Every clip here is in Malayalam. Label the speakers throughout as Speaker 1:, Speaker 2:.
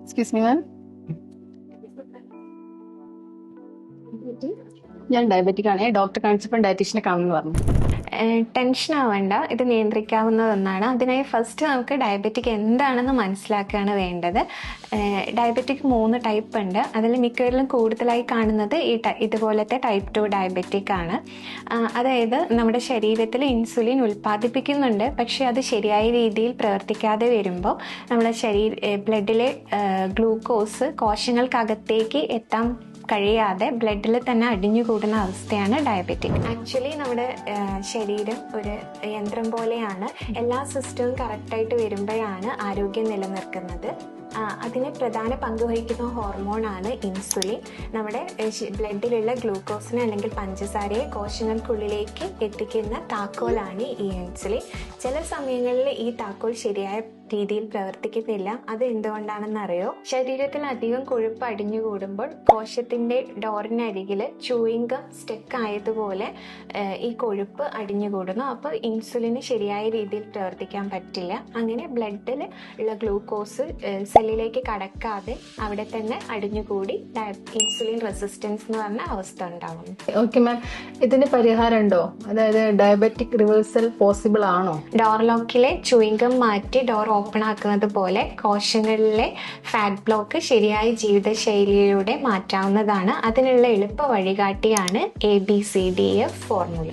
Speaker 1: എക്സ്ക്യൂസ് മീ മാം, ഞാൻ ഡയബറ്റിക് ആണേ. ഡോക്ടർ കാണിച്ചപ്പോൾ ഡയറ്റീഷ്യനെ കാണുമെന്ന് പറഞ്ഞു.
Speaker 2: ടെൻഷൻ ആവേണ്ട, ഇത് നിയന്ത്രിക്കാവുന്ന ഒന്നാണ്. അതിനായി ഫസ്റ്റ് നമുക്ക് ഡയബറ്റിക് എന്താണെന്ന് മനസ്സിലാക്കുകയാണ് വേണ്ടത്. ഡയബറ്റിക് 3 ടൈപ്പ് ഉണ്ട്. അതിൽ മിക്കവരിലും കൂടുതലായി കാണുന്നത് ഇതുപോലത്തെ ടൈപ്പ് 2 ഡയബറ്റിക് ആണ്. അതായത് നമ്മുടെ ശരീരത്തിൽ ഇൻസുലിൻ ഉൽപ്പാദിപ്പിക്കുന്നുണ്ട്, പക്ഷെ അത് ശരിയായ രീതിയിൽ പ്രവർത്തിക്കാതെ വരുമ്പോൾ നമ്മുടെ ബ്ലഡിലെ ഗ്ലൂക്കോസ് കോശങ്ങൾക്കകത്തേക്ക് എത്താൻ കഴിയാതെ ബ്ലഡിൽ തന്നെ അടിഞ്ഞുകൂടുന്ന അവസ്ഥയാണ് ഡയബറ്റിക്. ആക്ച്വലി നമ്മുടെ ശരീരം ഒരു യന്ത്രം പോലെയാണ്. എല്ലാ സിസ്റ്റവും കറക്റ്റായിട്ട് വരുമ്പോഴാണ് ആരോഗ്യം നിലനിൽക്കുന്നത്. അതിന് പ്രധാന പങ്ക് വഹിക്കുന്ന ഹോർമോണാണ് ഇൻസുലിൻ. നമ്മുടെ ബ്ലഡിലുള്ള ഗ്ലൂക്കോസിനെ അല്ലെങ്കിൽ പഞ്ചസാരയെ കോശങ്ങൾക്കുള്ളിലേക്ക് എത്തിക്കുന്ന താക്കോലാണ് ഈ ഇൻസുലിൻ. ചില സമയങ്ങളിൽ ഈ താക്കോൽ ശരിയായ രീതിയിൽ പ്രവർത്തിക്കുന്നില്ല. അത് എന്തുകൊണ്ടാണെന്ന് അറിയോ? ശരീരത്തിൽ അധികം കൊഴുപ്പ് അടിഞ്ഞുകൂടുമ്പോൾ കോശത്തിന്റെ ഡോറിനരികിൽ ചൂയിങ് ഗം സ്റ്റക്ക് ആയതുപോലെ ഈ കൊഴുപ്പ് അടിഞ്ഞുകൂടുന്നു. അപ്പോൾ ഇൻസുലിന് ശരിയായ രീതിയിൽ പ്രവർത്തിക്കാൻ പറ്റില്ല. അങ്ങനെ ബ്ലഡിൽ ഉള്ള ഗ്ലൂക്കോസ് സെല്ലിലേക്ക് കടക്കാതെ അവിടെ തന്നെ അടിഞ്ഞുകൂടി ഇൻസുലിൻ റെസിസ്റ്റൻസ് എന്ന് പറഞ്ഞ അവസ്ഥ ഉണ്ടാവും.
Speaker 1: ഓക്കെ മാം, ഇതിന് പരിഹാരം ഉണ്ടോ? അതായത് ഡയബറ്റിക് റിവേഴ്സൽ പോസിബിൾ ആണോ?
Speaker 2: ഡോർ ലോക്കിലെ ചൂയിങ് ഗം മാറ്റി ഡോർ ഓപ്പൺ ആക്കുന്നത് പോലെ കോശങ്ങളിലെ ഫാറ്റ് ബ്ലോക്ക് ശരിയായ ജീവിതശൈലിയിലൂടെ മാറ്റാവുന്നതാണ്. അതിനുള്ള എളുപ്പ വഴികാട്ടിയാണ് ABCDF ഫോർമുല.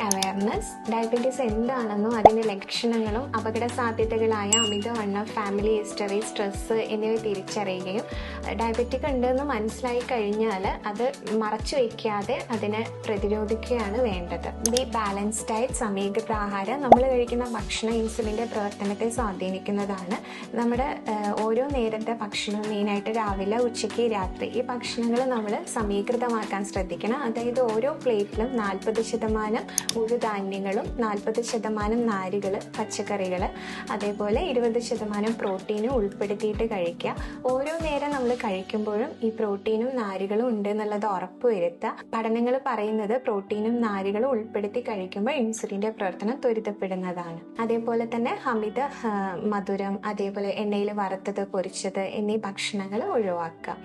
Speaker 2: അവയർനെസ്. ഡയബറ്റീസ് എന്താണെന്നും അതിൻ്റെ ലക്ഷണങ്ങളും അപകട സാധ്യതകളായ അമിതവണ്ണം, ഫാമിലി ഹിസ്റ്ററി, സ്ട്രെസ് എന്നിവ തിരിച്ചറിയുകയും ഡയബറ്റിക് ഉണ്ടെന്ന് മനസ്സിലായി കഴിഞ്ഞാൽ അത് മറച്ചു വയ്ക്കാതെ അതിനെ പ്രതിരോധിക്കുകയാണ് വേണ്ടത്. ബാലൻസ്ഡ് ഡയറ്റ്, സമീകൃത ആഹാരം. നമ്മൾ കഴിക്കുന്ന ഭക്ഷണം ഇൻസുലിൻ്റെ പ്രവർത്തനത്തെ സ്വാധീനിക്കുന്നതാണ്. നമ്മുടെ ഓരോ നേരത്തെ ഭക്ഷണം, മെയിനായിട്ട് രാവിലെ, ഉച്ചയ്ക്ക്, രാത്രി, ഈ ഭക്ഷണങ്ങൾ നമ്മൾ സമീകൃതമാക്കാൻ ശ്രദ്ധിക്കണം. അതായത് ഓരോ പ്ലേറ്റിലും 40% മുഴുധാന്യങ്ങളും 40% നാരുകൾ, പച്ചക്കറികൾ, അതേപോലെ 20% പ്രോട്ടീനും ഉൾപ്പെടുത്തിയിട്ട് കഴിക്കുക. ഓരോ നേരം നമ്മൾ കഴിക്കുമ്പോഴും ഈ പ്രോട്ടീനും നാരുകളും ഉണ്ട് എന്നുള്ളത് ഉറപ്പുവരുത്തുക. പഠനങ്ങൾ പറയുന്നത് പ്രോട്ടീനും നാരുകളും ഉൾപ്പെടുത്തി കഴിക്കുമ്പോൾ ഇൻസുലിൻ്റെ പ്രവർത്തനം ത്വരിതപ്പെടുന്നതാണ്. അതേപോലെ തന്നെ അമിത മധുരം, അതേപോലെ എണ്ണയിൽ വറുത്തത്, പൊരിച്ചത് എന്നീ ഭക്ഷണങ്ങൾ ഒഴിവാക്കുക.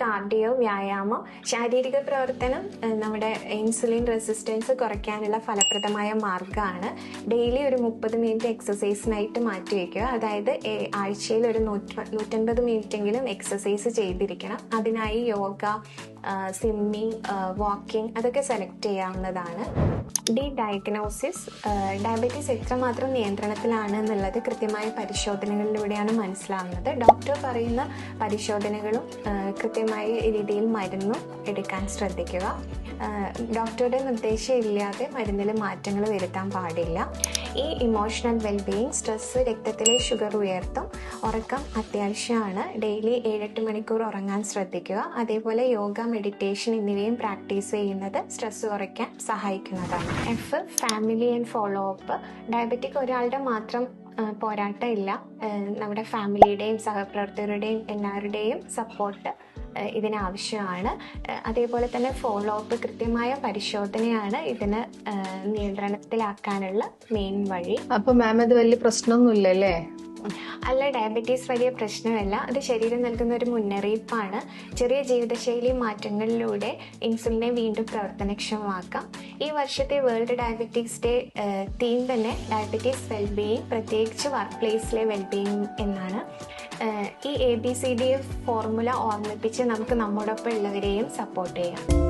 Speaker 2: കാർഡിയോ, വ്യായാമം. ശാരീരിക പ്രവർത്തനം നമ്മുടെ ഇൻസുലിൻ റെസിസ്റ്റൻസ് കുറയ്ക്കാനുള്ള ഫലപ്രദമായ മാർഗ്ഗമാണ്. ഡെയിലി ഒരു 30 മിനിറ്റ് എക്സസൈസിനായിട്ട് മാറ്റിവെക്കുക. അതായത് ആഴ്ചയിൽ ഒരു 150 മിനിറ്റെങ്കിലും എക്സസൈസ് ചെയ്തിരിക്കണം. അതിനായി യോഗ, സ്വിമ്മിങ്, വാക്കിംഗ് അതൊക്കെ സെലക്ട് ചെയ്യാവുന്നതാണ്. ഡയഗ്നോസിസ്. ഡയബറ്റീസ് എത്രമാത്രം നിയന്ത്രണത്തിലാണ് എന്നുള്ളത് കൃത്യമായ പരിശോധനകളിലൂടെയാണ് മനസ്സിലാവുന്നത്. ഡോക്ടർ പറയുന്ന പരിശോധനകളും കൃത്യമായ രീതിയിൽ മരുന്നും എടുക്കാൻ ശ്രദ്ധിക്കുക. ഡോക്ടറുടെ നിർദ്ദേശം ഇല്ലാതെ മരുന്നിൽ മാറ്റങ്ങൾ വരുത്താൻ പാടില്ല. ഈ ഇമോഷണൽ വെൽബീയിങ്, സ്ട്രെസ് രക്തത്തിലെ ഷുഗർ ഉയർത്തും. ഉറക്കം അത്യാവശ്യമാണ്. ഡെയിലി 7-8 മണിക്കൂർ ഉറങ്ങാൻ ശ്രദ്ധിക്കുക. അതേപോലെ യോഗ, മെഡിറ്റേഷൻ എന്നിവയും പ്രാക്ടീസ് ചെയ്യുന്നത് സ്ട്രെസ് കുറയ്ക്കാൻ സഹായിക്കുന്നതാണ്. Family and follow up. Diabetic ഒരാളുടെ മാത്രം പോരാട്ടമില്ല. നമ്മുടെ ഫാമിലിയുടെയും സഹപ്രവർത്തകരുടെയും എല്ലാവരുടെയും സപ്പോർട്ട് ഇതിനാവശ്യമാണ്. അതേപോലെ തന്നെ ഫോളോ അപ്പ്, കൃത്യമായ പരിശോധനയാണ് ഇതിന് നിയന്ത്രണത്തിലാക്കാനുള്ള മെയിൻ വഴി.
Speaker 1: അപ്പൊ മാം, ഇത് വലിയ പ്രശ്നമൊന്നുമില്ലല്ലേ?
Speaker 2: അല്ല, ഡയബറ്റീസ് വലിയ പ്രശ്നമല്ല. അത് ശരീരം നൽകുന്ന ഒരു മുന്നറിയിപ്പാണ്. ചെറിയ ജീവിതശൈലി മാറ്റങ്ങളിലൂടെ ഇൻസുലിനെ വീണ്ടും പ്രവർത്തനക്ഷമമാക്കാം. ഈ വർഷത്തെ വേൾഡ് ഡയബറ്റീസ് ഡേ തീം തന്നെ ഡയബറ്റീസ് വെൽബീയിങ്, പ്രത്യേകിച്ച് വർക്ക് പ്ലേസിലെ വെൽബീയിങ് എന്നാണ്. ഈ ABCDF ഫോർമുല ഓർമ്മിപ്പിച്ച് നമുക്ക് നമ്മോടൊപ്പം ഉള്ളവരെയും സപ്പോർട്ട് ചെയ്യാം.